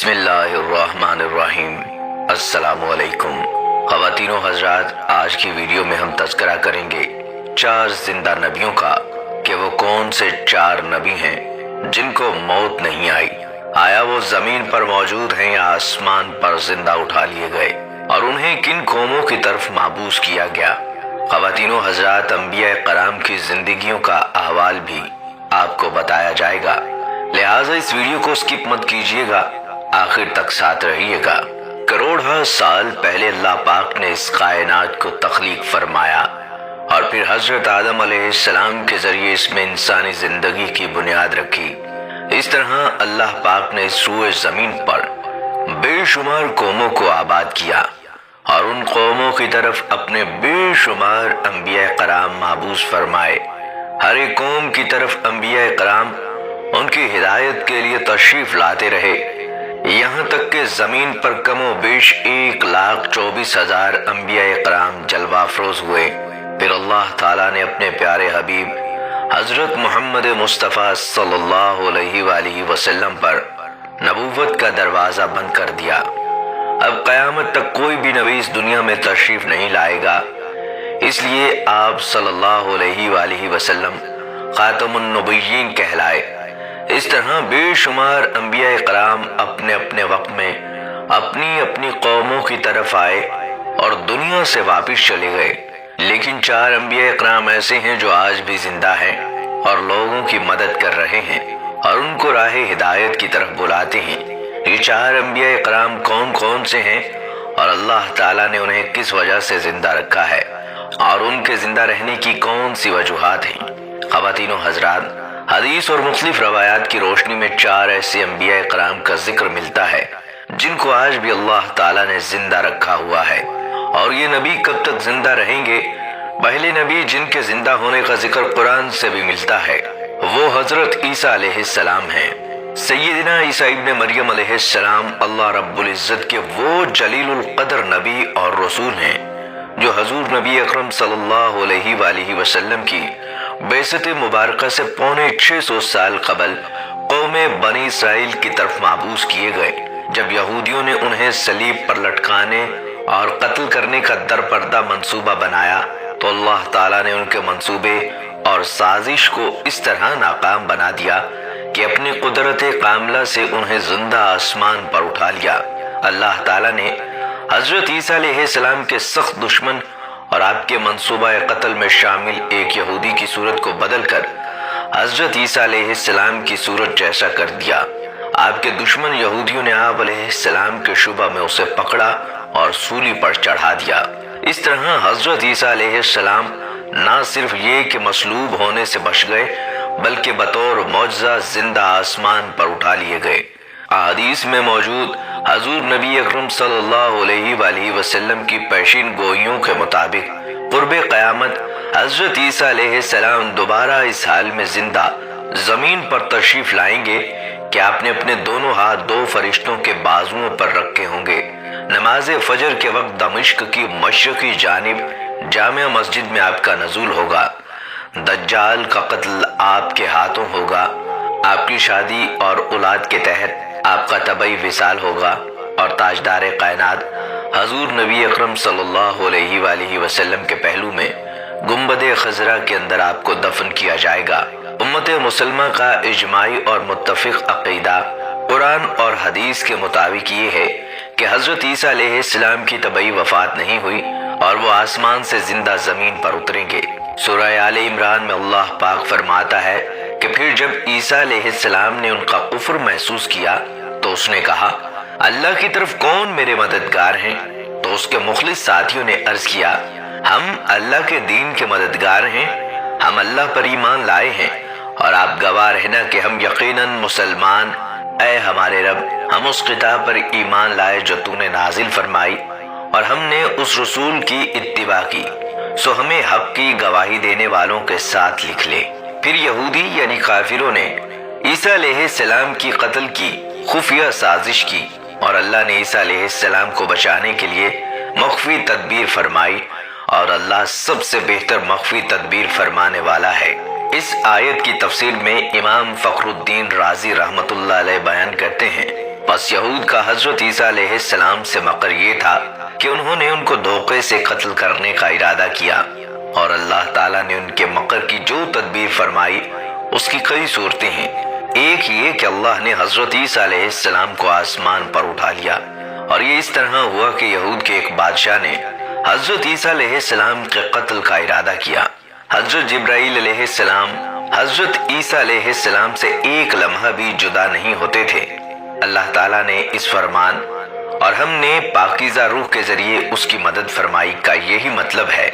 بسم اللہ الرحمن الرحیم۔ السلام علیکم خواتین و حضرات، آج کی ویڈیو میں ہم تذکرہ کریں گے 4 زندہ نبیوں کا کہ وہ کون سے 4 نبی ہیں جن کو موت نہیں آئی۔ آیا وہ زمین پر موجود ہیں یا آسمان پر زندہ اٹھا لیے گئے، اور انہیں کن قوموں کی طرف مابعوث کیا گیا۔ خواتین و حضرات، انبیاء کرام کی زندگیوں کا احوال بھی آپ کو بتایا جائے گا، لہٰذا اس ویڈیو کو سکپ مت کیجیے گا، آخر تک ساتھ رہیے گا۔ کروڑہ سال پہلے اللہ پاک نے اس کائنات کو تخلیق فرمایا اور پھر حضرت آدم علیہ السلام کے ذریعے اس میں انسانی زندگی کی بنیاد رکھی۔ اس طرح اللہ پاک نے اس روئے زمین پر بے شمار قوموں کو آباد کیا اور ان قوموں کی طرف اپنے بے شمار انبیاء کرام مابعوث فرمائے۔ ہر ایک قوم کی طرف انبیاء کرام ان کی ہدایت کے لیے تشریف لاتے رہے، یہاں تک کہ زمین پر کم و بیش 1,24,000 انبیاء کرام جلوہ افروز ہوئے۔ پھر اللہ تعالیٰ نے اپنے پیارے حبیب حضرت محمد مصطفیٰ صلی اللہ علیہ وآلہ وسلم پر نبوت کا دروازہ بند کر دیا۔ اب قیامت تک کوئی بھی نبی اس دنیا میں تشریف نہیں لائے گا، اس لیے آپ صلی اللہ علیہ وآلہ وسلم خاتم النبیین کہلائے۔ اس طرح بے شمار انبیاء کرام اپنے اپنے وقت میں اپنی اپنی قوموں کی طرف آئے اور دنیا سے واپس چلے گئے، لیکن 4 انبیاء کرام ایسے ہیں جو آج بھی زندہ ہیں اور لوگوں کی مدد کر رہے ہیں اور ان کو راہ ہدایت کی طرف بلاتے ہیں۔ یہ 4 انبیاء کرام کون کون سے ہیں اور اللہ تعالیٰ نے انہیں کس وجہ سے زندہ رکھا ہے اور ان کے زندہ رہنے کی کون سی وجوہات ہیں؟ خواتین و حضرات، حدیث اور مختلف روایات کی روشنی میں 4 ایسے انبیاء کرام کا ذکر ملتا ہے جن کو آج بھی اللہ تعالیٰ نے زندہ رکھا ہوا ہے، اور یہ نبی کب تک زندہ رہیں گے؟ پہلے نبی جن کے زندہ ہونے کا ذکر قرآن سے بھی ملتا ہے وہ حضرت عیسیٰ علیہ السلام ہیں۔ سیدنا عیسیٰ ابن مریم علیہ السلام اللہ رب العزت کے وہ جلیل القدر نبی اور رسول ہیں جو حضور نبی اکرم صلی اللہ علیہ وآلہ وسلم کی بعثت مبارکہ سے 650 سال قبل قوم بنی اسرائیل کی طرف مابعوث کیے گئے۔ جب یہودیوں نے انہیں صلیب پر لٹکانے اور قتل کرنے کا درپردہ منصوبہ بنایا تو اللہ تعالیٰ نے ان کے منصوبے اور سازش کو اس طرح ناکام بنا دیا کہ اپنی قدرت کاملہ سے انہیں زندہ آسمان پر اٹھا لیا۔ اللہ تعالیٰ نے حضرت عیسیٰ علیہ السلام کے سخت دشمن اور آپ کے منصوبہ قتل میں شامل ایک یہودی کی صورت کو بدل کر حضرت عیسیٰ علیہ السلام کی صورت جیسا کر دیا۔ آپ کے دشمن یہودیوں نے آپ علیہ السلام کے شبہ میں اسے پکڑا اور سولی پر چڑھا دیا۔ اس طرح حضرت عیسیٰ علیہ السلام نہ صرف یہ کہ مصلوب ہونے سے بچ گئے بلکہ بطور معجزہ زندہ آسمان پر اٹھا لیے گئے۔ احادیث میں موجود حضور نبی اکرم صلی اللہ علیہ وآلہ وسلم کی پیشین گوئیوں کے مطابق قرب قیامت حضرت عیسیٰ علیہ السلام دوبارہ اس حال میں زندہ زمین پر تشریف لائیں گے کہ آپ نے اپنے دونوں ہاتھ 2 فرشتوں کے بازوؤں پر رکھے ہوں گے۔ نماز فجر کے وقت دمشق کی مشرقی جانب جامع مسجد میں آپ کا نزول ہوگا۔ دجال کا قتل آپ کے ہاتھوں ہوگا، آپ کی شادی اور اولاد کے تحت آپ کا طبعی وصال ہوگا، اور تاجدار کائنات حضور نبی اکرم صلی اللہ علیہ وآلہ وسلم کے پہلو میں گنبد خضرا کے اندر آپ کو دفن کیا جائے گا۔ امت مسلمہ کا اجماعی اور متفق عقیدہ قرآن اور حدیث کے مطابق یہ ہے کہ حضرت عیسیٰ علیہ السلام کی طبعی وفات نہیں ہوئی اور وہ آسمان سے زندہ زمین پر اتریں گے۔ سورہ آل عمران میں اللہ پاک فرماتا ہے کہ پھر جب عیسیٰ علیہ السلام نے ان کا کفر محسوس کیا تو اس نے کہا، اللہ کی طرف کون میرے مددگار ہیں؟ تو اس کے مخلص ساتھیوں نے عرض کیا، ہم اللہ کے دین کے مددگار ہیں، ہم اللہ پر ایمان لائے ہیں اور آپ گواہ رہنا کہ ہم یقیناً مسلمان، اے ہمارے رب، ہم اس کتاب پر ایمان لائے جو تو نے نازل فرمائی اور ہم نے اس رسول کی اتباع کی، سو ہمیں حق کی گواہی دینے والوں کے ساتھ لکھ لے۔ پھر یہودی یعنی کافروں نے عیسیٰ علیہ السلام کی قتل کی خفیہ سازش کی اور اللہ نے عیسیٰ علیہ السلام کو بچانے کے لیے مخفی تدبیر فرمائی، اور اللہ سب سے بہتر مخفی تدبیر فرمانے والا ہے۔ اس آیت کی تفسیر میں امام فخر الدین رازی رحمۃ اللہ علیہ بیان کرتے ہیں بس یہود کا حضرت عیسیٰ علیہ السلام سے مکر یہ تھا کہ انہوں نے ان کو دھوکے سے قتل کرنے کا ارادہ کیا، اور اللہ تعالیٰ نے ان کے مکر کی جو تدبیر فرمائی اس کی کئی صورتیں ہیں۔ ایک یہ کہ اللہ نے حضرت عیسیٰ علیہ السلام کو آسمان پر اٹھا لیا، اور یہ اس طرح ہوا کہ یہود کے ایک بادشاہ نے حضرت عیسیٰ علیہ السلام کے قتل کا ارادہ کیا۔ حضرت جبرائیل علیہ السلام حضرت عیسیٰ علیہ السلام سے ایک لمحہ بھی جدا نہیں ہوتے تھے۔ اللہ تعالیٰ نے اس فرمان اور ہم نے پاکیزہ روح کے ذریعے اس کی مدد فرمائی کا یہی مطلب ہے۔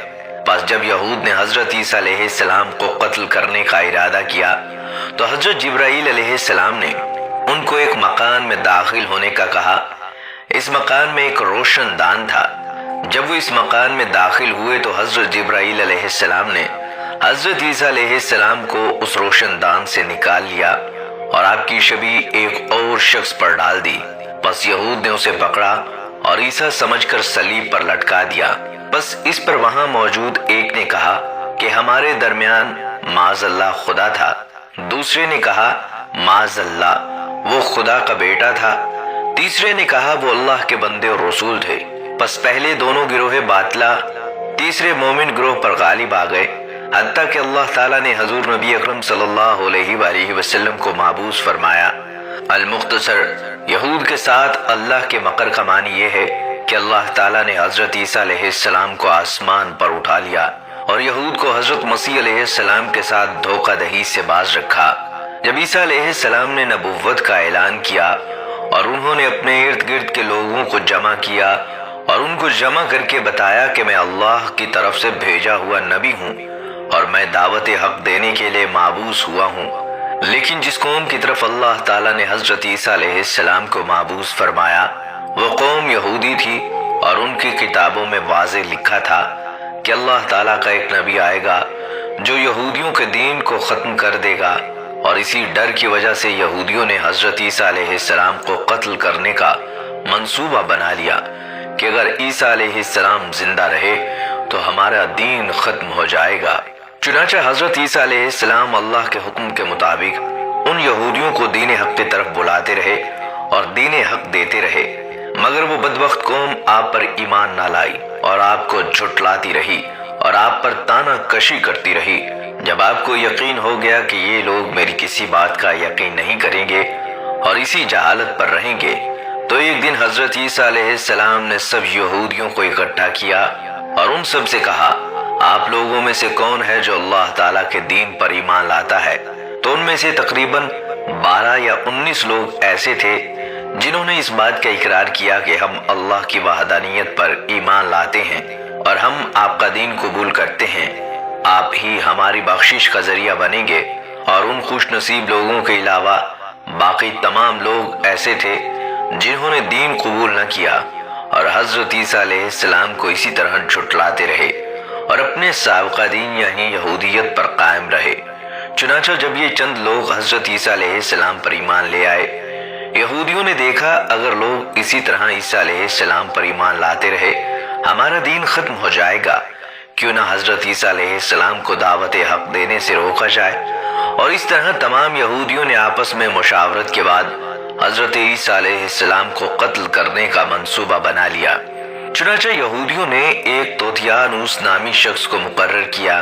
بس جب یہود نے حضرت عیسیٰ علیہ السلام کو قتل کرنے کا ارادہ کیا تو حضرت جبرائیل علیہ السلام نے ان کو ایک مکان میں داخل ہونے کا کہا۔ اس مکان میں ایک روشن دان تھا۔ جب وہ اس مکان میں داخل ہوئے تو حضرت جبرائیل علیہ السلام نے حضرت عیسیٰ علیہ السلام کو اس روشن دان سے نکال لیا اور آپ کی شبیہ ایک اور شخص پر ڈال دی۔ بس یہود نے اسے پکڑا اور عیسیٰ سمجھ کر صلیب پر لٹکا دیا۔ بس اس پر وہاں موجود ایک نے کہا کہ ہمارے درمیان معاذ اللہ خدا تھا، دوسرے نے کہا معاذ اللہ وہ خدا کا بیٹا تھا، تیسرے نے کہا وہ اللہ کے بندے اور رسول تھے۔ پس پہلے دونوں گروہ باطلا تیسرے مومن گروہ پر غالب آ گئے، حتیٰ کہ اللہ تعالیٰ نے حضور نبی اکرم صلی اللہ علیہ وآلہ وسلم کو محبوس فرمایا۔ المختصر، یہود کے ساتھ اللہ کے مکر کا معنی یہ ہے کہ اللہ تعالیٰ نے حضرت عیسیٰ علیہ السلام کو آسمان پر اٹھا لیا اور یہود کو حضرت مسیح علیہ السلام کے ساتھ دھوکہ دہی سے باز رکھا۔ جب عیسیٰ علیہ السلام نے نبوت کا اعلان کیا اور انہوں نے اپنے ارد گرد کے لوگوں کو جمع کیا اور ان کو جمع کر کے بتایا کہ میں اللہ کی طرف سے بھیجا ہوا نبی ہوں اور میں دعوت حق دینے کے لیے مابعوث ہوا ہوں، لیکن جس قوم کی طرف اللہ تعالیٰ نے حضرت عیسیٰ علیہ السلام کو مابعوث فرمایا وہ قوم یہودی تھی، اور ان کی کتابوں میں واضح لکھا تھا کہ اللہ تعالیٰ کا ایک نبی آئے گا جو یہودیوں کے دین کو ختم کر دے گا، اور اسی ڈر کی وجہ سے یہودیوں نے حضرت عیسیٰ علیہ السلام کو قتل کرنے کا منصوبہ بنا لیا کہ اگر عیسیٰ علیہ السلام زندہ رہے تو ہمارا دین ختم ہو جائے گا۔ چنانچہ حضرت عیسیٰ علیہ السلام اللہ کے حکم کے مطابق ان یہودیوں کو دین حق کی طرف بلاتے رہے اور دین حق دیتے رہے، مگر وہ بدبخت قوم آپ پر ایمان نہ لائی اور آپ کو جھٹلاتی رہی اور آپ پر طعنہ کشی کرتی رہی۔ جب آپ کو یقین ہو گیا کہ یہ لوگ میری کسی بات کا یقین نہیں کریں گے اور اسی جہالت پر رہیں گے، تو ایک دن حضرت عیسیٰ علیہ السلام نے سب یہودیوں کو اکٹھا کیا اور ان سب سے کہا، آپ لوگوں میں سے کون ہے جو اللہ تعالیٰ کے دین پر ایمان لاتا ہے؟ تو ان میں سے تقریباً 12 یا 19 لوگ ایسے تھے جنہوں نے اس بات کا اقرار کیا کہ ہم اللہ کی وحدانیت پر ایمان لاتے ہیں اور ہم آپ کا دین قبول کرتے ہیں، آپ ہی ہماری بخشش کا ذریعہ بنیں گے۔ اور ان خوش نصیب لوگوں کے علاوہ باقی تمام لوگ ایسے تھے جنہوں نے دین قبول نہ کیا اور حضرت عیسیٰ علیہ السلام کو اسی طرح جھٹلاتے رہے اور اپنے سابقہ دین یعنی یہودیت پر قائم رہے۔ چنانچہ جب یہ چند لوگ حضرت عیسیٰ علیہ السلام پر ایمان لے آئے، یہودیوں نے دیکھا اگر لوگ اسی طرح عیسیٰ علیہ السلام پر ایمان لاتے رہے ہمارا دین ختم ہو جائے گا، کیوں نہ حضرت عیسیٰ علیہ السلام کو دعوت حق دینے سے روکا جائے۔ اور اس طرح تمام یہودیوں نے آپس میں مشاورت کے بعد حضرت عیسیٰ علیہ السلام کو قتل کرنے کا منصوبہ بنا لیا۔ چنانچہ یہودیوں نے ایک توتیانوس نامی شخص کو مقرر کیا،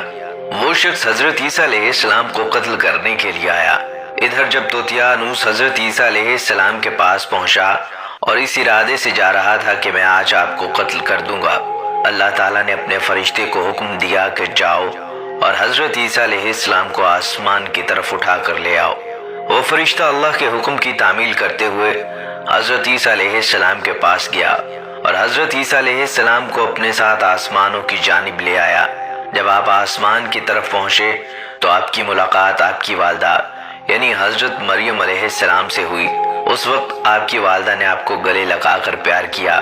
وہ شخص حضرت عیسیٰ علیہ السلام کو قتل کرنے کے لیے آیا۔ ادھر جب توتیانوس حضرت عیسیٰ علیہ السلام کے پاس پہنچا اور اس ارادے سے جا رہا تھا کہ میں آج آپ کو قتل کر دوں گا، اللہ تعالیٰ نے اپنے فرشتے کو حکم دیا کہ جاؤ اور حضرت عیسیٰ علیہ السلام کو آسمان کی طرف اٹھا کر لے آؤ۔ وہ فرشتہ اللہ کے حکم کی تعمیل کرتے ہوئے حضرت عیسیٰ علیہ السلام کے پاس گیا اور حضرت عیسیٰ علیہ السلام کو اپنے ساتھ آسمانوں کی جانب لے آیا۔ جب آپ آسمان کی طرف پہنچے تو آپ کی ملاقات آپ کی والدہ یعنی حضرت مریم علیہ السلام سے ہوئی۔ اس وقت آپ کی والدہ نے آپ کو گلے لگا کر پیار کیا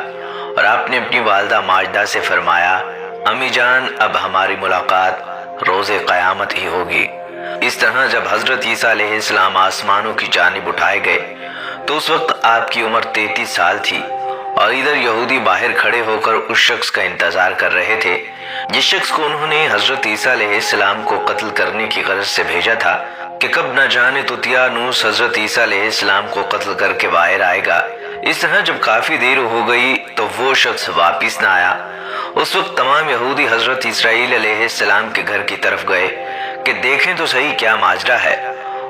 اور آپ نے اپنی والدہ ماجدہ سے فرمایا، امی جان اب ہماری ملاقات روز قیامت ہی ہوگی۔ اس طرح جب حضرت عیسیٰ علیہ السلام آسمانوں کی جانب اٹھائے گئے تو اس وقت آپ کی عمر 33 سال تھی، اور ادھر یہودی باہر کھڑے ہو کر اس شخص کا انتظار کر رہے تھے جس شخص کو انہوں نے حضرت عیسیٰ علیہ السلام کو قتل کرنے کی غرض سے بھیجا تھا کہ کب نہ جانے توتیانوس حضرت عیسیٰ علیہ السلام کو قتل کر کے باہر آئے گا اس طرح جب کافی دیر ہو گئی تو وہ شخص واپس نہ آیا۔ اس وقت تمام یہودی حضرت اسرائیل علیہ السلام کے گھر کی طرف گئے کہ دیکھیں تو صحیح کیا ماجرا ہے۔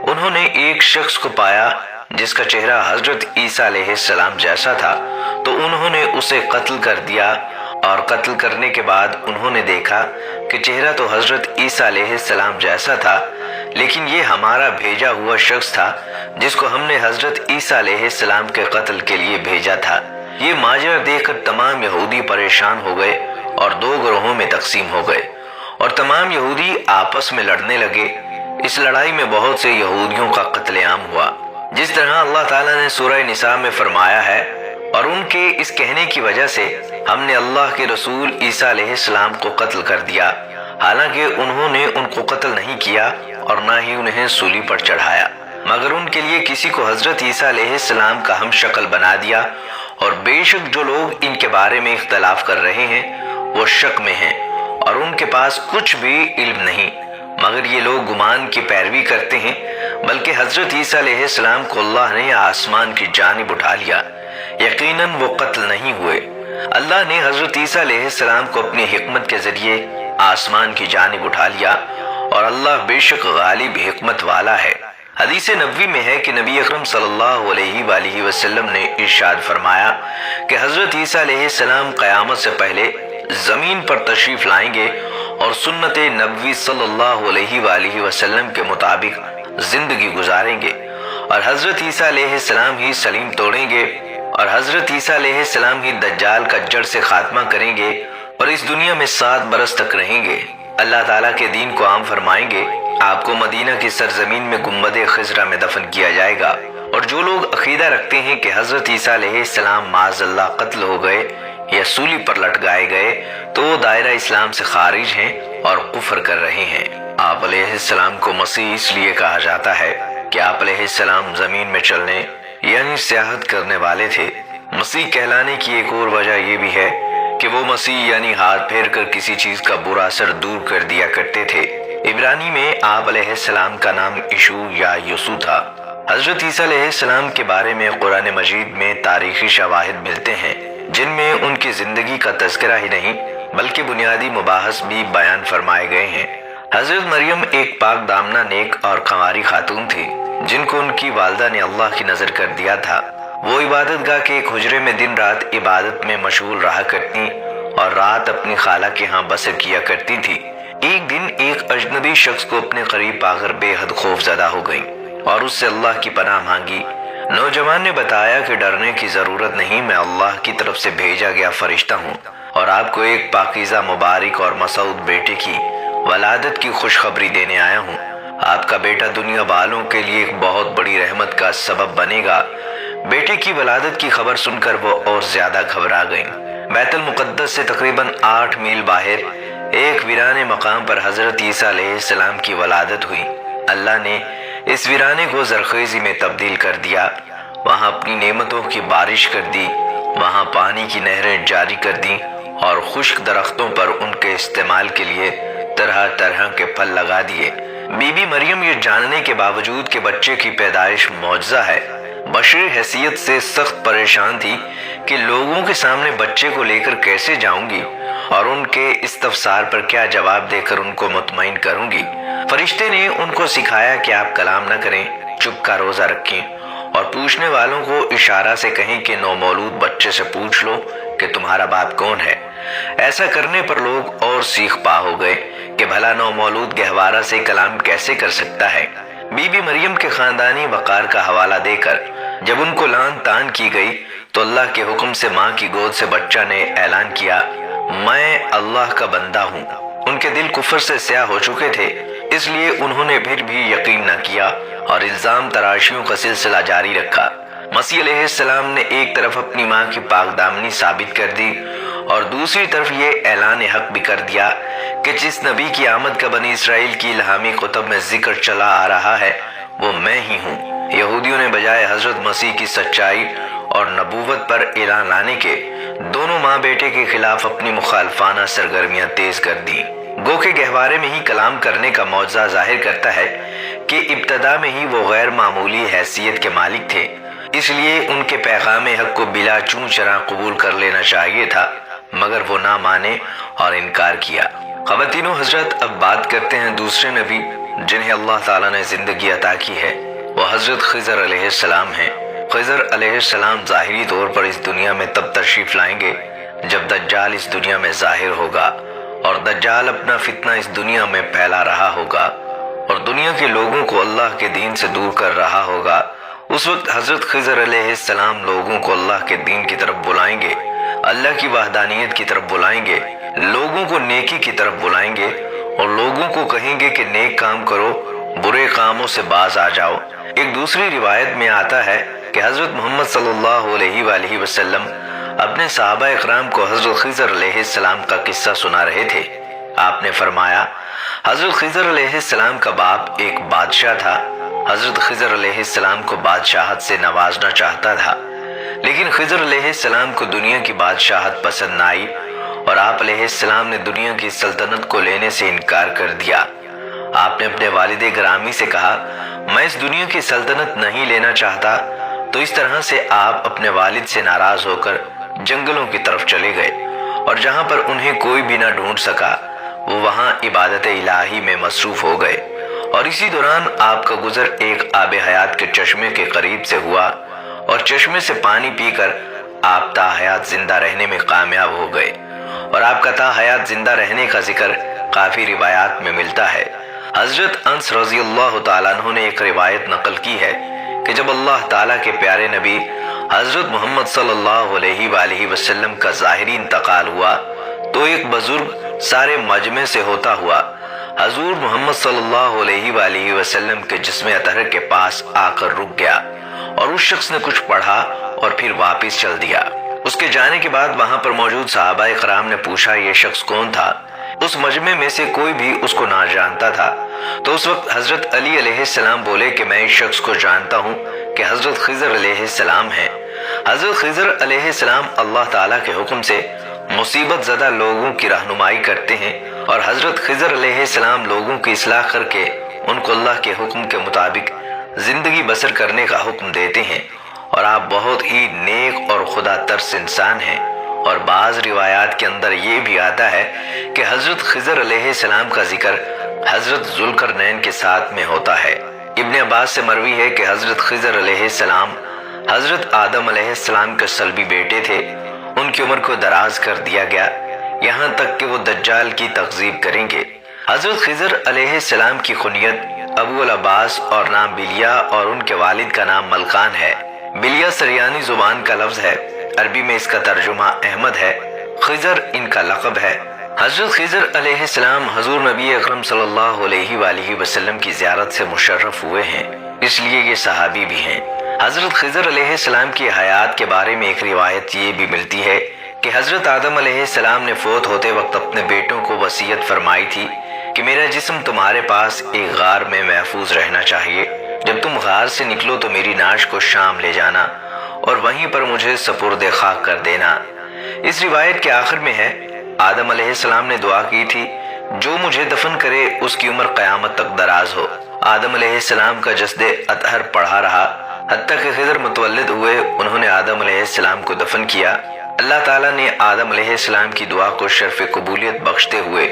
انہوں نے ایک شخص کو پایا جس کا چہرہ حضرت عیسیٰ علیہ السلام جیسا تھا، تو انہوں نے اسے قتل کر دیا، اور قتل کرنے کے بعد انہوں نے دیکھا کہ چہرہ تو حضرت عیسیٰ علیہ السلام جیسا تھا، لیکن یہ ہمارا بھیجا ہوا شخص تھا جس کو ہم نے حضرت عیسیٰ علیہ السلام کے قتل کے لیے بھیجا تھا۔ یہ ماجرا دیکھ کر تمام یہودی پریشان ہو گئے اور دو گروہوں میں تقسیم ہو گئے، اور تمام یہودی آپس میں لڑنے لگے۔ اس لڑائی میں بہت سے یہودیوں کا قتل عام ہوا، جس طرح اللہ تعالیٰ نے سورہ نساء میں فرمایا ہے، اور ان کے اس کہنے کی وجہ سے ہم نے اللہ کے رسول عیسیٰ علیہ السلام کو قتل کر دیا، حالانکہ انہوں نے ان کو قتل نہیں کیا اور نہ ہی انہیں سولی پر چڑھایا، مگر ان کے لیے کسی کو حضرت عیسیٰ علیہ السلام کا ہم شکل بنا دیا، اور بے شک جو لوگ ان کے بارے میں اختلاف کر رہے ہیں وہ شک میں ہیں، اور ان کے پاس کچھ بھی علم نہیں، مگر یہ لوگ گمان کی پیروی کرتے ہیں، بلکہ حضرت عیسیٰ علیہ السلام کو اللہ نے آسمان کی جانب اٹھا لیا، یقیناً وہ قتل نہیں ہوئے۔ اللہ نے حضرت عیسیٰ علیہ السلام کو اپنی حکمت کے ذریعے آسمان کی جانب اٹھا لیا، اور اللہ بے شک غالب حکمت والا ہے۔ حدیث نبوی میں ہے کہ نبی اکرم صلی اللہ علیہ وآلہ وسلم نے ارشاد فرمایا کہ حضرت عیسیٰ علیہ السلام قیامت سے پہلے زمین پر تشریف لائیں گے اور سنت نبوی صلی اللہ علیہ وآلہ وسلم کے مطابق زندگی گزاریں گے، اور حضرت عیسیٰ علیہ السلام ہی سلیم توڑیں گے، اور حضرت عیسیٰ علیہ السلام ہی دجال کا جڑ سے خاتمہ کریں گے، اور اس دنیا میں 7 برس تک رہیں گے، اللہ تعالیٰ کے دین کو عام فرمائیں گے۔ آپ کو مدینہ کی سرزمین میں گنبد خضرا میں دفن کیا جائے گا، اور جو لوگ عقیدہ رکھتے ہیں کہ حضرت عیسیٰ علیہ السلام معاذ اللہ قتل ہو گئے یا سولی پر لٹکائے گئے تو وہ دائرہ اسلام سے خارج ہیں اور کفر کر رہے ہیں۔ آپ علیہ السلام کو مسیح اس لیے کہا جاتا ہے کہ آپ علیہ السلام زمین میں چلنے یعنی سیاحت کرنے والے تھے۔ مسیح کہلانے کی ایک اور وجہ یہ بھی ہے کہ وہ مسیح یعنی ہاتھ پھیر کر کسی چیز کا برا اثر دور کر دیا کرتے تھے۔ عبرانی میں آپ علیہ السلام کا نام یشوع یا یسوع تھا۔ حضرت عیسیٰ علیہ السلام کے بارے میں قرآن مجید میں تاریخی شواہد ملتے ہیں جن میں ان کی زندگی کا تذکرہ ہی نہیں بلکہ بنیادی مباحث بھی بیان فرمائے گئے ہیں۔ حضرت مریم ایک پاک دامنہ نیک اور کنواری خاتون تھی جن کو ان کی والدہ نے اللہ کی نظر کر دیا تھا۔ وہ عبادت گاہ کے ایک حجرے میں دن رات عبادت میں مشغول رہا کرتی اور رات اپنی خالہ کے ہاں بسر کیا کرتی تھی۔ ایک دن ایک اجنبی شخص کو اپنے قریب پا کر بے حد خوف زدہ ہو گئی اور اس سے اللہ کی پناہ مانگی۔ نوجوان نے بتایا کہ ڈرنے کی ضرورت نہیں، میں اللہ کی طرف سے بھیجا گیا فرشتہ ہوں اور آپ کو ایک پاکیزہ مبارک اور مسعود بیٹے کی ولادت کی خوشخبری دینے آیا ہوں۔ آپ کا بیٹا دنیا والوں کے لیے ایک بہت بڑی رحمت کا سبب بنے گا۔ بیٹے کی ولادت کی خبر سن کر وہ اور زیادہ گھبرا گئیں۔ بیت المقدس سے تقریباً 8 میل باہر ایک ویرانے مقام پر حضرت عیسیٰ علیہ السلام کی ولادت ہوئی۔ اللہ نے اس ویرانے کو زرخیزی میں تبدیل کر دیا، وہاں اپنی نعمتوں کی بارش کر دی، وہاں پانی کی نہریں جاری کر دیں اور خشک درختوں پر ان کے استعمال کے لیے طرح طرح کے پھل لگا دیے۔ بی بی مریم یہ جاننے کے باوجود کہ بچے کی پیدائش معجزہ ہے، بشری حیثیت سے سخت پریشان تھی کہ لوگوں کے سامنے بچے کو لے کر کیسے جاؤں گی اور ان کے استفسار پر کیا جواب دے کر ان کو مطمئن کروں گی۔ فرشتے نے ان کو سکھایا کہ آپ کلام نہ کریں، چپ کا روزہ رکھیں اور پوچھنے والوں کو اشارہ سے کہیں کہ نومولود بچے سے پوچھ لو کہ تمہارا باپ کون ہے۔ ایسا کرنے پر لوگ اور سیخ پا ہو گئے کہ بھلا نومولود گہوارہ سے کلام کیسے کر سکتا ہے۔ بی بی مریم کے خاندانی وقار کا حوالہ دے کر جب ان کو لان تان کی گئی تو اللہ کے حکم سے ماں کی گود سے بچہ نے اعلان کیا، میں اللہ کا بندہ ہوں۔ ان کے دل کفر سے سیاہ ہو چکے تھے، اس لیے انہوں نے پھر بھی یقین نہ کیا اور الزام تراشیوں کا سلسلہ جاری رکھا۔ مسیح علیہ السلام نے ایک طرف اپنی ماں کی پاک دامنی ثابت کر دی اور دوسری طرف یہ اعلان حق بھی کر دیا کہ جس نبی کی آمد کا بنی اسرائیل کی الہامی کتب میں ذکر چلا آ رہا ہے وہ میں ہی ہوں۔ یہودیوں نے بجائے حضرت مسیح کی سچائی اور نبوت پر اعلان لانے کے دونوں ماں بیٹے کے خلاف اپنی مخالفانہ سرگرمیاں تیز کر دی۔ گو کہ گہوارے میں ہی کلام کرنے کا معجزہ ظاہر کرتا ہے کہ ابتدا میں ہی وہ غیر معمولی حیثیت کے مالک تھے۔ اس لیے ان کے پیغام حق کو بلا چوں چرا قبول کر لینا چاہیے تھا، مگر وہ نہ مانے اور انکار کیا۔ خواتین و حضرات، اب بات کرتے ہیں دوسرے نبی جنہیں اللہ تعالیٰ نے زندگی عطا کی ہے، وہ حضرت خضر علیہ السلام ہیں۔ خضر علیہ السلام ظاہری طور پر اس دنیا میں تب تشریف لائیں گے جب دجال اس دنیا میں ظاہر ہوگا، اور دجال اپنا فتنہ اس دنیا میں پھیلا رہا ہوگا اور دنیا کے لوگوں کو اللہ کے دین سے دور کر رہا ہوگا۔ اس وقت حضرت خضر علیہ السلام لوگوں کو اللہ کے دین کی طرف بلائیں گے، اللہ کی وحدانیت کی طرف بلائیں گے، لوگوں کو نیکی کی طرف بلائیں گے اور لوگوں کو کہیں گے کہ نیک کام کرو، برے کاموں سے باز آ جاؤ۔ ایک دوسری روایت میں آتا ہے کہ حضرت محمد صلی اللہ علیہ وآلہ وسلم اپنے صحابہ اکرام کو حضرت خضر علیہ السلام کا قصہ سنا رہے تھے۔ آپ نے فرمایا، حضرت خضر علیہ السلام کا باپ ایک بادشاہ تھا۔ حضرت خضر علیہ السلام کو بادشاہت سے نوازنا چاہتا تھا، لیکن خضر علیہ السلام کو دنیا کی بادشاہت پسند نہ آئی اور آپ علیہ السلام نے دنیا کی سلطنت کو لینے سے انکار کر دیا۔ آپ نے اپنے والد گرامی سے کہا، میں اس دنیا کی سلطنت نہیں لینا چاہتا۔ تو اس طرح سے آپ اپنے والد سے ناراض ہو کر جنگلوں کی طرف چلے گئے اور جہاں پر انہیں کوئی بھی نہ ڈھونڈ سکا وہ وہاں عبادت الہی میں مصروف ہو گئے، اور اسی دوران آپ کا گزر ایک آب حیات کے چشمے کے قریب سے ہوا اور چشمے سے پانی پی کر آپ تا حیات زندہ رہنے میں کامیاب ہو گئے، اور آپ کا تا حیات زندہ رہنے کا ذکر کافی روایات میں ملتا ہے۔ حضرت انس رضی اللہ تعالیٰ عنہ نے ایک روایت نقل کی ہے کہ جب اللہ تعالیٰ کے پیارے نبی حضرت محمد صلی اللہ علیہ وآلہ وسلم کا ظاہری انتقال ہوا تو ایک بزرگ سارے مجمع سے ہوتا ہوا حضور محمد صلی اللہ علیہ وآلہ وسلم کے جسم اطہر کے پاس آ کر رک گیا، اور اس شخص نے کچھ پڑھا اور پھر واپس چل دیا۔ اس کے جانے کے بعد وہاں پر موجود صحابہ اکرام نے پوچھا یہ شخص کون تھا؟ اس مجمع میں سے کوئی بھی اس کو نہ جانتا تھا۔ تو اس وقت حضرت علی علیہ السلام بولے کہ میں اس شخص کو جانتا ہوں کہ حضرت خضر علیہ السلام ہیں۔ حضرت خضر علیہ السلام اللہ تعالیٰ کے حکم سے مصیبت زدہ لوگوں کی رہنمائی کرتے ہیں، اور حضرت خضر علیہ السلام لوگوں کی اصلاح کر کے ان کو اللہ کے حکم کے مطابق زندگی بسر کرنے کا حکم دیتے ہیں، اور آپ بہت ہی نیک اور خدا ترس انسان ہیں۔ اور بعض روایات کے اندر یہ بھی آتا ہے کہ حضرت خضر علیہ السلام کا ذکر حضرت ذوالقرنین کے ساتھ میں ہوتا ہے۔ ابن عباس سے مروی ہے کہ حضرت خضر علیہ السلام حضرت آدم علیہ السلام کے صلبی بیٹے تھے۔ ان کی عمر کو دراز کر دیا گیا یہاں تک کہ وہ دجال کی تکذیب کریں گے۔ حضرت خضر علیہ السلام کی کنیت ابو العباس اور نام بلیہ اور ان کے والد کا نام ملکان ہے۔ بلیہ سریانی زبان کا لفظ ہے، عربی میں اس کا ترجمہ احمد ہے، خضر ان کا لقب ہے۔ حضرت خضر علیہ السلام حضور نبی اکرم صلی اللہ علیہ وآلہ وسلم کی زیارت سے مشرف ہوئے ہیں، اس لیے یہ صحابی بھی ہیں۔ حضرت خضر علیہ السلام کی حیات کے بارے میں ایک روایت یہ بھی ملتی ہے کہ حضرت آدم علیہ السلام نے فوت ہوتے وقت اپنے بیٹوں کو وصیت فرمائی تھی کہ میرا جسم تمہارے پاس ایک غار میں محفوظ رہنا چاہیے، جب تم غار سے نکلو تو میری نعش کو شام لے جانا اور وہیں پر مجھے سپرد خاک کر دینا۔ اس روایت کے آخر میں ہے، آدم علیہ السلام نے دعا کی تھی جو مجھے دفن کرے اس کی عمر قیامت تک دراز ہو۔ آدم علیہ السلام کا جسد اطہر پڑھا رہا حتیٰ کہ خضر متولد ہوئے، انہوں نے آدم علیہ السلام کو دفن کیا۔ اللہ تعالیٰ نے آدم علیہ السلام کی دعا کو شرف قبولیت بخشتے ہوئے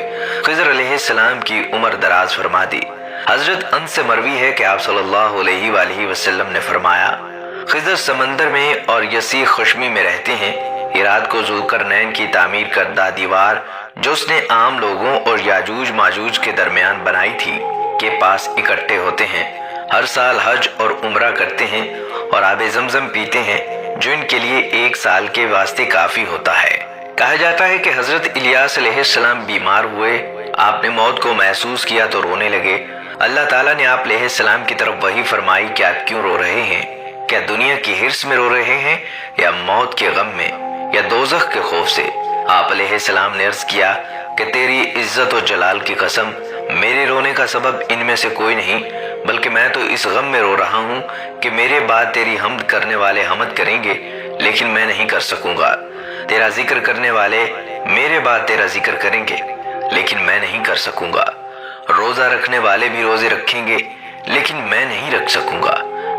خضر علیہ السلام کی عمر دراز فرما دی۔ حضرت انس سے مروی ہے کہ آپ صلی اللہ علیہ وآلہ وسلم نے فرمایا، خضر سمندر میں اور یسیع خشمی میں رہتے ہیں۔ یہ رات کو ذوالقرنین کی تعمیر کردہ دیوار جو اس نے عام لوگوں اور یاجوج ماجوج کے درمیان بنائی تھی کے پاس اکٹھے ہوتے ہیں، ہر سال حج اور عمرہ کرتے ہیں اور آب زمزم پیتے ہیں جو ان کے لیے ایک سال کے واسطے کافی ہوتا ہے۔ کہا جاتا ہے کہ حضرت الیاس علیہ السلام بیمار ہوئے، آپ نے موت کو محسوس کیا تو رونے لگے۔ اللہ تعالیٰ نے آپ علیہ السلام کی طرف وحی فرمائی کہ آپ کیوں رو رہے ہیں؟ کیا دنیا کی حرص میں رو رہے ہیں یا موت کے غم میں یا دوزخ کے خوف سے؟ آپ علیہ السلام نے عرض کیا کہ تیری عزت و جلال کی قسم، میرے رونے کا سبب ان میں سے کوئی نہیں، بلکہ میں تو اس غم میں رو رہا ہوں کہ میرے بعد تیری حمد کرنے والے حمد کریں گے لیکن میں نہیں کر سکوں گا، تیرا ذکر کرنے والے میرے بعد تیرا ذکر کریں گے لیکن میں نہیں کر سکوں گا، روزہ رکھنے والے بھی روزے رکھیں گے لیکن میں نہیں رکھ سکوں گا،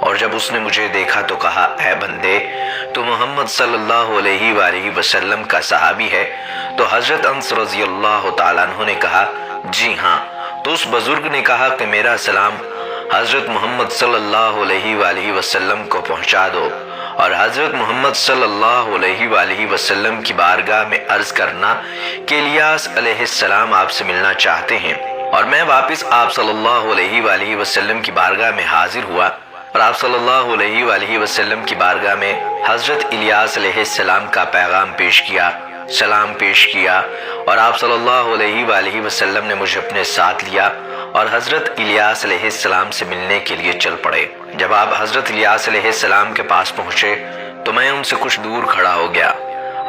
اور جب اس نے مجھے دیکھا تو کہا، اے بندے، تو محمد صلی اللہ علیہ وآلہ وسلم کا صحابی ہے؟ تو حضرت انس رضی اللہ تعالیٰ عنہ نے کہا، جی ہاں۔ تو اس بزرگ نے کہا کہ میرا سلام حضرت محمد صلی اللہ علیہ وآلہ وسلم کو پہنچا دو، اور حضرت محمد صلی اللہ علیہ وآلہ وسلم کی بارگاہ میں عرض کرنا کہ الیاس علیہ السلام آپ سے ملنا چاہتے ہیں۔ اور میں واپس آپ صلی اللہ علیہ وآلہ وسلم کی بارگاہ میں حاضر ہوا، اور آپ صلی اللہ علیہ وآلہ وسلم کی بارگاہ میں حضرت الیاس علیہ السلام کا پیغام پیش کیا، سلام پیش کیا، اور آپ صلی اللہ علیہ وآلہ وسلم نے مجھے اپنے ساتھ لیا اور حضرت الیاس علیہ السلام سے ملنے کے لیے چل پڑے۔ جب آپ حضرت الیاس علیہ السلام کے پاس پہنچے تو میں ان سے کچھ دور کھڑا ہو گیا۔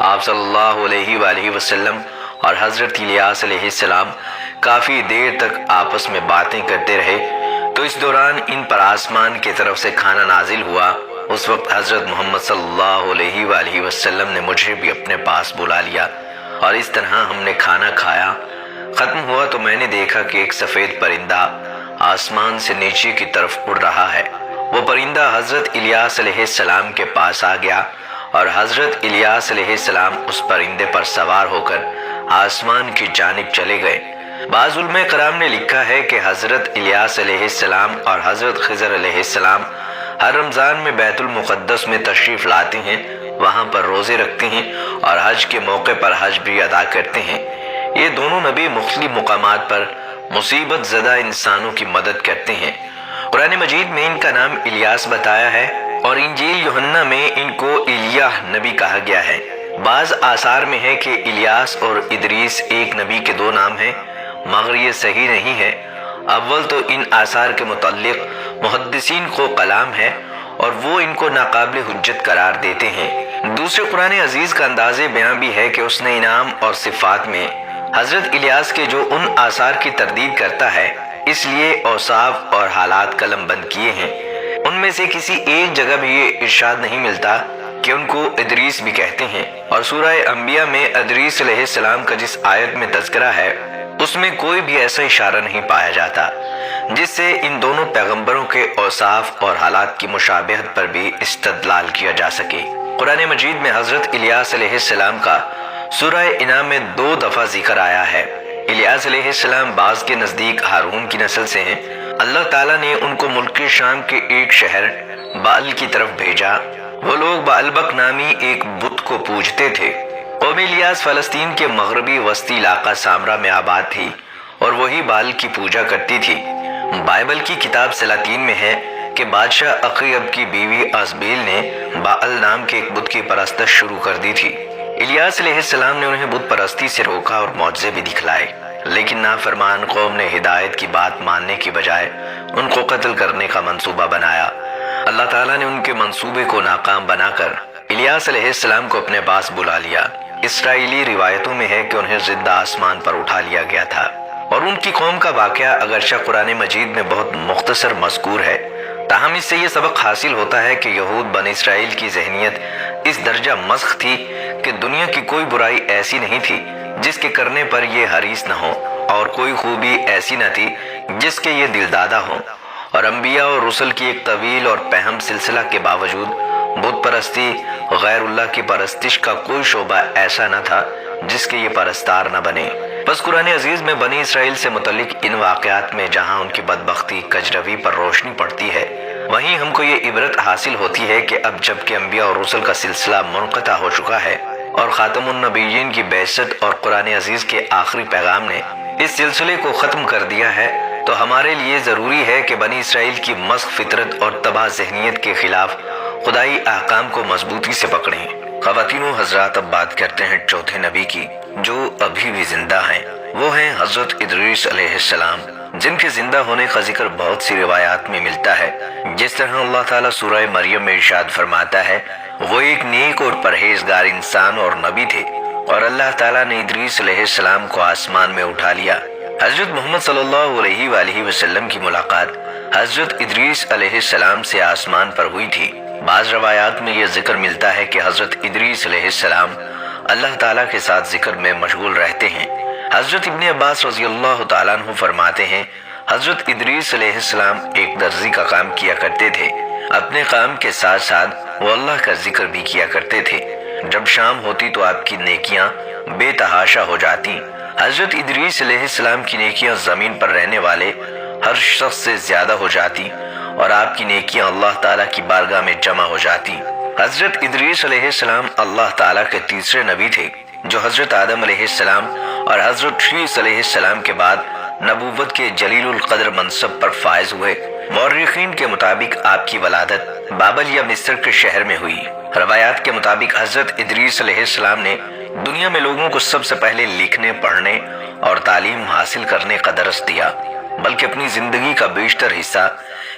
آپ صلی اللہ علیہ وآلہ وسلم اور حضرت الیاس علیہ السلام کافی دیر تک آپس میں باتیں کرتے رہے۔ تو اس دوران ان پر آسمان کی طرف سے کھانا نازل ہوا۔ اس وقت حضرت محمد صلی اللہ علیہ وآلہ وسلم نے مجھے بھی اپنے پاس بلا لیا، اور اس طرح ہم نے کھانا کھایا۔ ختم ہوا تو میں نے دیکھا کہ ایک سفید پرندہ آسمان سے نیچے کی طرف اڑ رہا ہے۔ وہ پرندہ حضرت الیاس علیہ السلام کے پاس آ گیا، اور حضرت الیاس علیہ السلام اس پرندے پر سوار ہو کر آسمان کی جانب چلے گئے۔ بعض علماء کرام نے لکھا ہے کہ حضرت الیاس علیہ السلام اور حضرت خضر علیہ السلام ہر رمضان میں بیت المقدس میں تشریف لاتے ہیں، وہاں پر روزے رکھتے ہیں، اور حج کے موقع پر حج بھی ادا کرتے ہیں۔ یہ دونوں نبی مختلف مقامات پر مصیبت زدہ انسانوں کی مدد کرتے ہیں۔ قرآن مجید میں ان کا نام الیاس بتایا ہے، اور انجیل یوحنا میں ان کو الیاہ نبی کہا گیا ہے۔ بعض آثار میں ہے کہ الیاس اور ادریس ایک نبی کے دو نام ہیں، مگر یہ صحیح نہیں ہے۔ اول تو ان آثار کے متعلق محدثین کو کلام ہے، اور وہ ان کو ناقابل حجت قرار دیتے ہیں۔ دوسرے قرآن عزیز کا انداز بیان بھی ہے کہ اس نے انعام اور صفات میں حضرت الیاس کے جو ان آثار کی تردید کرتا ہے، اس لیے اوصاف اور حالات قلم بند کیے ہیں۔ ان میں سے کسی ایک جگہ بھی یہ ارشاد نہیں ملتا کہ ان کو ادریس بھی کہتے ہیں، اور سورہ انبیاء میں ادریس علیہ السلام کا جس آیت میں تذکرہ ہے اس میں کوئی بھی ایسا اشارہ نہیں پایا جاتا جس سے ان دونوں پیغمبروں کے اوصاف اور حالات کی مشابہت پر بھی استدلال کیا جا سکے۔ قرآن مجید میں حضرت الیاس علیہ السلام کا سورہ انعام میں 2 دفعہ ذکر آیا ہے۔ الیاس علیہ السلام بعض کے نزدیک ہارون کی نسل سے ہیں۔ اللہ تعالیٰ نے ان کو ملک شام کے ایک شہر بال کی طرف بھیجا۔ وہ لوگ بعلبک نامی ایک بت کو پوجتے تھے۔ قوم الیاس فلسطین کے مغربی وسطی علاقہ سامرا میں آباد تھی، اور وہی بال کی پوجا کرتی تھی۔ بائبل کی کتاب سلاطین میں ہے کہ بادشاہ عقیب کی بیوی ازبیل نے باال نام کے ایک بت کی پرستش شروع کر دی تھی۔ الیاس علیہ السلام نے انہیں بت پرستی سے روکا اور معجزے بھی دکھلائے، لیکن نافرمان قوم نے ہدایت کی بات ماننے کی بجائے ان کو قتل کرنے کا منصوبہ بنایا۔ اللہ تعالیٰ نے ان کے منصوبے کو ناکام بنا کر الیاس علیہ السلام کو اپنے پاس بلا لیا۔ اسرائیلی روایتوں میں ہے کہ انہیں زندہ آسمان پر اٹھا لیا گیا تھا، اور ان کی قوم کا واقعہ اگرچہ قرآن مجید میں بہت مختصر مذکور ہے، تاہم اس سے یہ سبق حاصل ہوتا ہے کہ یہود بنی اسرائیل کی ذہنیت اس درجہ مسخ تھی کہ دنیا کی کوئی برائی ایسی نہیں تھی جس کے کرنے پر یہ حریص نہ ہو، اور کوئی خوبی ایسی نہ تھی جس کے یہ دلدادہ ہوں، اور انبیاء اور رسل کی ایک طویل اور پہم سلسلہ کے باوجود بت پرستی، غیر اللہ کی پرستش کا کوئی شعبہ ایسا نہ تھا جس کے یہ پرستار نہ بنے۔ بس قرآن عزیز میں بنی اسرائیل سے متعلق ان واقعات میں جہاں ان کی بدبختی کجروی پر روشنی پڑتی ہے، وہیں ہم کو یہ عبرت حاصل ہوتی ہے کہ اب جب کہ انبیاء اور رسل کا سلسلہ منقطع ہو چکا ہے، اور خاتم النبیین کی بعثت اور قرآن عزیز کے آخری پیغام نے اس سلسلے کو ختم کر دیا ہے، تو ہمارے لیے ضروری ہے کہ بنی اسرائیل کی مسخ فطرت اور تباہ ذہنیت کے خلاف خدائی احکام کو مضبوطی سے پکڑیں۔ خواتین و حضرات، اب بات کرتے ہیں چوتھے نبی کی جو ابھی بھی زندہ ہیں۔ وہ ہیں حضرت ادریس علیہ السلام، جن کے زندہ ہونے کا ذکر بہت سی روایات میں ملتا ہے۔ جس طرح اللہ تعالیٰ سورہ مریم میں ارشاد فرماتا ہے، وہ ایک نیک اور پرہیزگار انسان اور نبی تھے، اور اللہ تعالیٰ نے ادریس علیہ السلام کو آسمان میں اٹھا لیا۔ حضرت محمد صلی اللہ علیہ وآلہ وسلم کی ملاقات حضرت ادریس علیہ السلام سے آسمان پر ہوئی تھی۔ بعض روایات میں یہ ذکر ملتا ہے کہ حضرت ادریس علیہ السلام اللہ تعالیٰ کے ساتھ ذکر میں مشغول رہتے ہیں۔ حضرت ابن عباس رضی اللہ تعالیٰ عنہ فرماتے ہیں، حضرت ادریس علیہ السلام ایک درزی کا کام کیا کرتے تھے۔ اپنے کام کے ساتھ ساتھ وہ اللہ کا ذکر بھی کیا کرتے تھے۔ جب شام ہوتی تو آپ کی نیکیاں بے تحاشا ہو جاتی۔ حضرت ادریس علیہ السلام کی نیکیاں زمین پر رہنے والے ہر شخص سے زیادہ ہو جاتی اور آپ کی نیکیاں اللہ تعالیٰ کی بارگاہ میں جمع ہو جاتی۔ حضرت ادریس علیہ السلام اللہ تعالیٰ کے تیسرے نبی تھے جو حضرت آدم علیہ السلام اور حضرت شیس علیہ السلام کے بعد نبوت کے جلیل القدر منصب پر فائز ہوئے۔ مورخین کے مطابق آپ کی ولادت بابل یا مصر کے شہر میں ہوئی۔ روایات کے مطابق حضرت ادریس علیہ السلام نے دنیا میں لوگوں کو سب سے پہلے لکھنے، پڑھنے اور تعلیم حاصل کرنے کا درس دیا، بلکہ اپنی زندگی کا بیشتر حصہ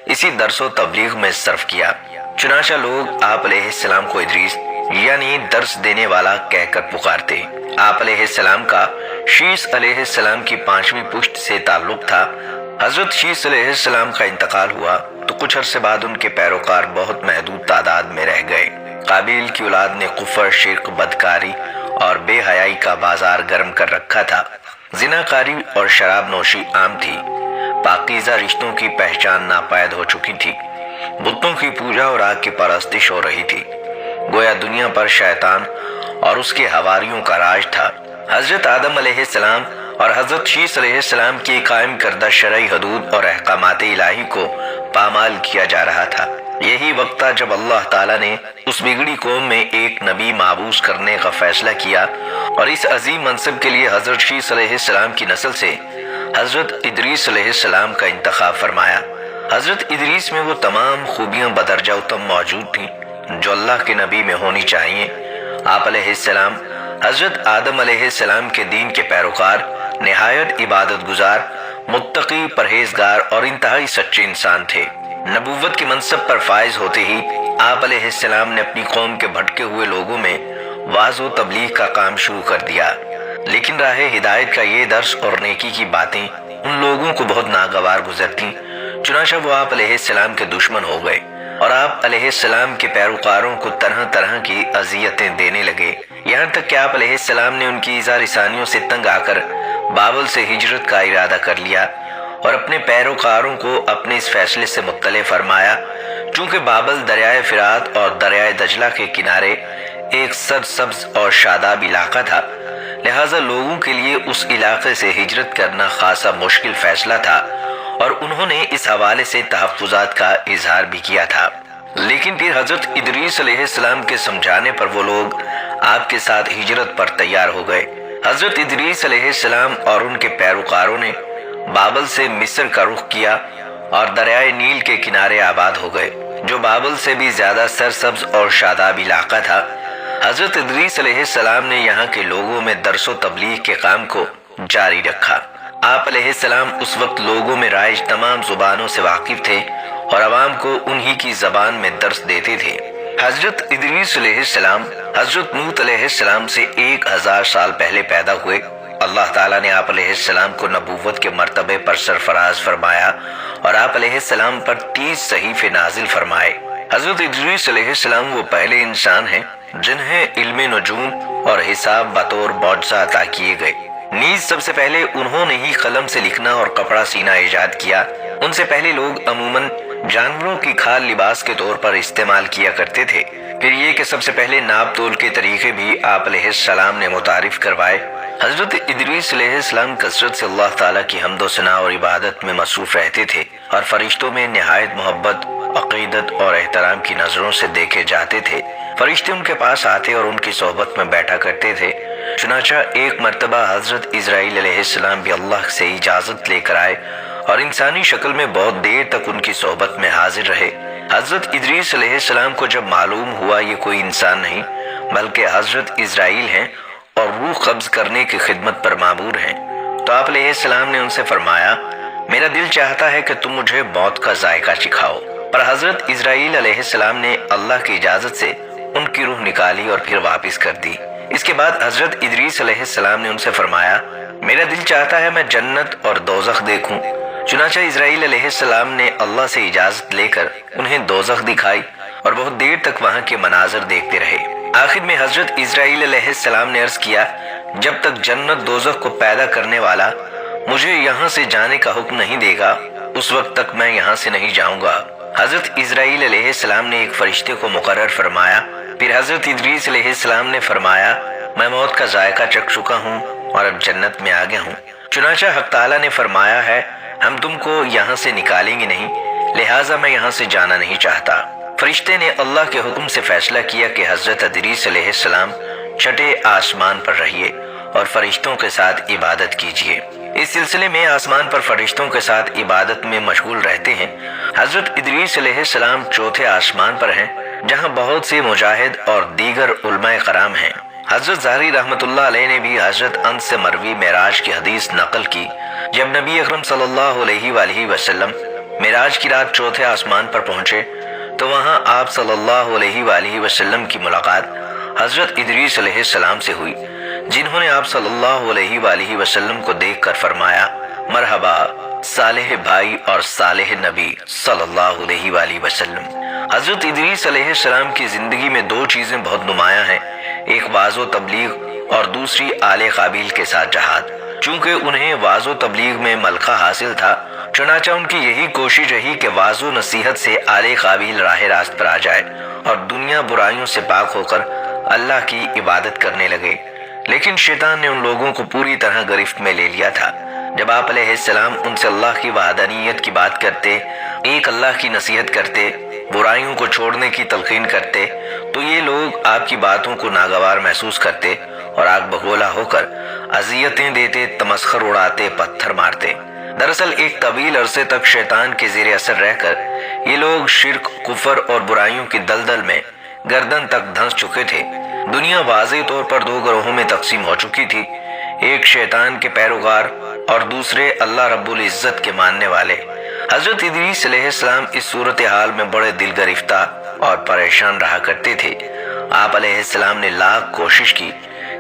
اسی درس و تبلیغ میں صرف کیا۔ چنانچہ لوگ آپ علیہ السلام کو ادریس یعنی درس دینے والا کہہ کر پکارتے۔ آپ علیہ السلام کا شیس علیہ السلام کی 5ویں پشت سے تعلق تھا۔ حضرت شیس علیہ السلام کا انتقال ہوا تو کچھ عرصے بعد ان کے پیروکار بہت محدود تعداد میں رہ گئے۔ قابیل کی اولاد نے کفر، شرک، بدکاری اور بے حیائی کا بازار گرم کر رکھا تھا۔ زناکاری اور شراب نوشی عام تھی۔ پاکیزہ رشتوں کی پہچان ناپید ہو چکی تھی۔ بتوں کی پوجا اور آگ کی پرستش ہو رہی تھی۔ گویا دنیا پر شیطان اور اس کے حواریوں کا راج تھا۔ حضرت آدم علیہ السلام اور حضرت شیس علیہ السلام کی قائم کردہ شرعی حدود اور احکامات الہی کو پامال کیا جا رہا تھا۔ یہی وقت تھا جب اللہ تعالیٰ نے اس بگڑی قوم میں ایک نبی مابعوث کرنے کا فیصلہ کیا اور اس عظیم منصب کے لیے حضرت شیس علیہ السلام کی نسل سے حضرت ادریس علیہ السلام کا انتخاب فرمایا۔ حضرت ادریس میں وہ تمام خوبیاں بدرجہ اتم موجود تھیں جو اللہ کے نبی میں ہونی چاہیے۔ آپ علیہ السلام حضرت آدم علیہ السلام کے دین کے پیروکار، نہایت عبادت گزار، متقی، پرہیزگار اور انتہائی سچے انسان تھے۔ نبوت کے منصب پر فائز ہوتے ہی آپ علیہ السلام نے اپنی قوم کے بھٹکے ہوئے لوگوں میں واعظ و تبلیغ کا کام شروع کر دیا، لیکن راہ ہدایت کا یہ درس اور نیکی کی باتیں ان لوگوں کو بہت ناگوار گزرتی۔ چنانچہ وہ آپ علیہ السلام کے دشمن ہو گئے اور آپ علیہ السلام کے پیروکاروں کو طرح طرح کی اذیتیں دینے لگے، یہاں تک کہ آپ علیہ السلام نے ان کی ایذا رسانیوں سے تنگ آ کر بابل سے ہجرت کا ارادہ کر لیا اور اپنے پیروکاروں کو اپنے اس فیصلے سے مطلع فرمایا۔ چونکہ بابل دریائے فرات اور دریائے دجلہ کے کنارے ایک سرسبز اور شاداب علاقہ تھا، لہٰذا لوگوں کے لیے اس علاقے سے ہجرت کرنا خاصا مشکل فیصلہ تھا اور انہوں نے اس حوالے سے تحفظات کا اظہار بھی کیا تھا۔ لیکن پھر حضرت ادریس علیہ السلام کے سمجھانے پر وہ لوگ آپ کے ساتھ ہجرت پر تیار ہو گئے۔ حضرت ادریس علیہ السلام اور ان کے پیروکاروں نے بابل سے مصر کا رخ کیا اور دریائے نیل کے کنارے آباد ہو گئے، جو بابل سے بھی زیادہ سرسبز اور شاداب علاقہ تھا۔ حضرت ادریس علیہ السلام نے یہاں کے لوگوں میں درس و تبلیغ کے کام کو جاری رکھا۔ آپ علیہ السلام اس وقت لوگوں میں رائج تمام زبانوں سے واقف تھے اور عوام کو انہی کی زبان میں درس دیتے تھے۔ حضرت ادریس علیہ السلام حضرت نوح علیہ السلام سے 1000 سال پہلے پیدا ہوئے۔ اللہ تعالیٰ نے آپ علیہ السلام کو نبوت کے مرتبے پر سرفراز فرمایا اور آپ علیہ السلام پر 30 صحیفے نازل فرمائے۔ حضرت ادریس علیہ السلام وہ پہلے انسان ہیں جنہیں علم نجوم اور حساب بطور معجزہ عطا کیے گئے۔ نیز سب سے پہلے انہوں نے ہی قلم سے لکھنا اور کپڑا سینا ایجاد کیا۔ ان سے پہلے لوگ عموماً جانوروں کی کھال لباس کے طور پر استعمال کیا کرتے تھے۔ پھر یہ کہ سب سے پہلے ناپ تول کے طریقے بھی آپ علیہ السلام نے متعارف کروائے۔ حضرت ادریس علیہ السلام کثرت سے اللہ تعالیٰ کی حمد و ثنا اور عبادت میں مصروف رہتے تھے اور فرشتوں میں نہایت محبت، عقیدت اور احترام کی نظروں سے دیکھے جاتے تھے۔ فرشتے ان کے پاس آتے اور ان کی صحبت میں بیٹھا کرتے تھے۔ چنانچہ ایک مرتبہ حضرت اسرائیل علیہ السلام بھی اللہ سے اجازت لے کر آئے اور انسانی شکل میں بہت دیر تک ان کی صحبت میں حاضر رہے۔ حضرت ادریس علیہ السلام کو جب معلوم ہوا یہ کوئی انسان نہیں بلکہ حضرت اسرائیل ہیں اور روح قبض کرنے کی خدمت پر مامور ہیں، تو آپ علیہ السلام نے ان سے فرمایا، میرا دل چاہتا ہے کہ تم مجھے موت کا ذائقہ چکھاؤ۔ پر حضرت اسرائیل علیہ السلام نے اللہ کی اجازت سے ان کی روح نکالی اور پھر واپس کر دی۔ اس کے بعد حضرت ادریس علیہ السلام نے ان سے فرمایا، میرا دل چاہتا ہے میں جنت اور دوزخ دیکھوں۔ چنانچہ اسرائیل علیہ السلام نے اللہ سے اجازت لے کر انہیں دوزخ دکھائی اور بہت دیر تک وہاں کے مناظر دیکھتے رہے۔ آخر میں حضرت اسرائیل علیہ السلام نے عرض کیا، جب تک جنت دوزخ کو پیدا کرنے والا مجھے یہاں سے جانے کا حکم نہیں دے گا اس وقت تک میں یہاں سے نہیں جاؤں گا۔ حضرت اسرائیل علیہ السلام نے ایک فرشتے کو مقرر فرمایا۔ پھر حضرت ادریس علیہ السلام نے فرمایا میں موت کا ذائقہ چکھ چکا ہوں اور اب جنت میں آ گیا ہوں۔ چنانچہ حق تعالیٰ نے فرمایا ہے ہم تم کو یہاں سے نکالیں گے نہیں، لہٰذا میں یہاں سے جانا نہیں چاہتا۔ فرشتے نے اللہ کے حکم سے فیصلہ کیا کہ حضرت ادریس علیہ السلام چھٹے آسمان پر رہیے اور فرشتوں کے ساتھ عبادت کیجیے۔ اس سلسلے میں آسمان پر فرشتوں کے ساتھ عبادت میں مشغول رہتے ہیں۔ حضرت ادریس علیہ السلام چوتھے آسمان پر ہیں جہاں بہت سے مجاہد اور دیگر علماء کرام ہیں۔ حضرت ظاہری رحمۃ اللہ علیہ نے بھی حضرت انس سے مروی معراج کی حدیث نقل کی۔ جب نبی اکرم صلی اللہ علیہ وآلہ وسلم معراج کی رات چوتھے آسمان پر پہنچے تو وہاں آپ صلی اللہ علیہ وآلہ وسلم کی ملاقات حضرت ادریس علیہ السلام سے ہوئی، جنہوں نے آپ صلی اللہ علیہ وآلہ وسلم کو دیکھ کر فرمایا مرحبا صالح بھائی اور صالح نبی صلی اللہ علیہ وآلہ وسلم۔ حضرت ادریس علیہ السلام کی زندگی میں دو چیزیں بہت نمایاں ہیں، ایک وعظ و تبلیغ اور دوسری آل قابیل کے ساتھ جہاد۔ چونکہ انہیں وعظ و تبلیغ میں ملکہ حاصل تھا، چنانچہ ان کی یہی کوشش رہی کہ وعظ و نصیحت سے آل قابیل راہ راست پر آ جائے اور دنیا برائیوں سے پاک ہو کر اللہ کی عبادت کرنے لگے۔ لیکن شیطان نے ان لوگوں کو پوری طرح گرفت میں لے لیا تھا۔ جب آپ علیہ السلام ان سے اللہ کی وحدانیت کی بات کرتے، ایک اللہ کی نصیحت کرتے، برائیوں کو چھوڑنے کی تلقین کرتے تو یہ لوگ آپ کی باتوں کو ناگوار محسوس کرتے اور آگ بگولا ہو کر اذیتیں دیتے، تمسخر اڑاتے، پتھر مارتے۔ دراصل ایک طویل عرصے تک شیطان کے زیر اثر رہ کر یہ لوگ شرک، کفر اور برائیوں کی دلدل میں گردن تک دھنس چکے تھے۔ دنیا واضح طور پر دو گروہوں میں تقسیم ہو چکی تھی، ایک شیطان کے پیروکار اور دوسرے اللہ رب العزت کے ماننے والے۔ حضرت ادریس علیہ السلام اس صورتحال میں بڑے دل گرفتہ اور پریشان رہا کرتے تھے۔ آپ علیہ السلام نے لاکھ کوشش کی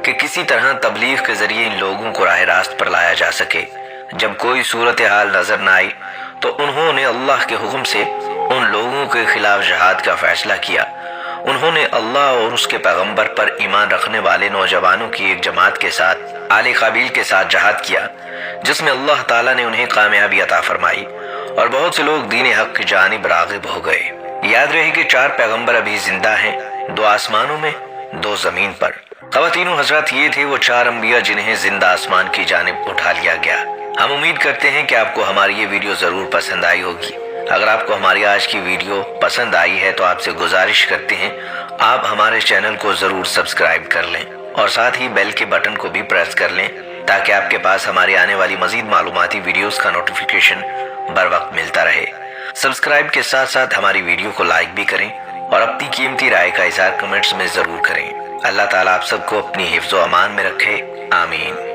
کہ کسی طرح تبلیغ کے ذریعے ان لوگوں کو راہ راست پر لایا جا سکے۔ جب کوئی صورتحال نظر نہ آئی تو انہوں نے اللہ کے حکم سے ان لوگوں کے خلاف جہاد کا فیصلہ کیا۔ انہوں نے اللہ اور اس کے پیغمبر پر ایمان رکھنے والے نوجوانوں کی ایک جماعت کے ساتھ آل قابیل کے ساتھ جہاد کیا، جس میں اللہ تعالیٰ نے انہیں کامیابی عطا فرمائی اور بہت سے لوگ دین حق کی جانب راغب ہو گئے۔ یاد رہے کہ 4 پیغمبر ابھی زندہ ہیں، 2 آسمانوں میں، 2 زمین پر۔ خواتین و حضرات، یہ تھے وہ 4 انبیاء جنہیں زندہ آسمان کی جانب اٹھا لیا گیا۔ ہم امید کرتے ہیں کہ آپ کو ہماری یہ ویڈیو ضرور پسند آئی ہوگی۔ اگر آپ کو ہماری آج کی ویڈیو پسند آئی ہے تو آپ سے گزارش کرتے ہیں آپ ہمارے چینل کو ضرور سبسکرائب کر لیں اور ساتھ ہی بیل کے بٹن کو بھی پریس کر لیں تاکہ آپ کے پاس ہماری آنے والی مزید معلوماتی ویڈیوز کا نوٹیفیکیشن بر وقت ملتا رہے۔ سبسکرائب کے ساتھ ساتھ ہماری ویڈیو کو لائک بھی کریں اور اپنی قیمتی رائے کا اظہار کمنٹس میں ضرور کریں۔ اللہ تعالیٰ آپ سب کو اپنی حفظ و امان میں رکھے، آمین۔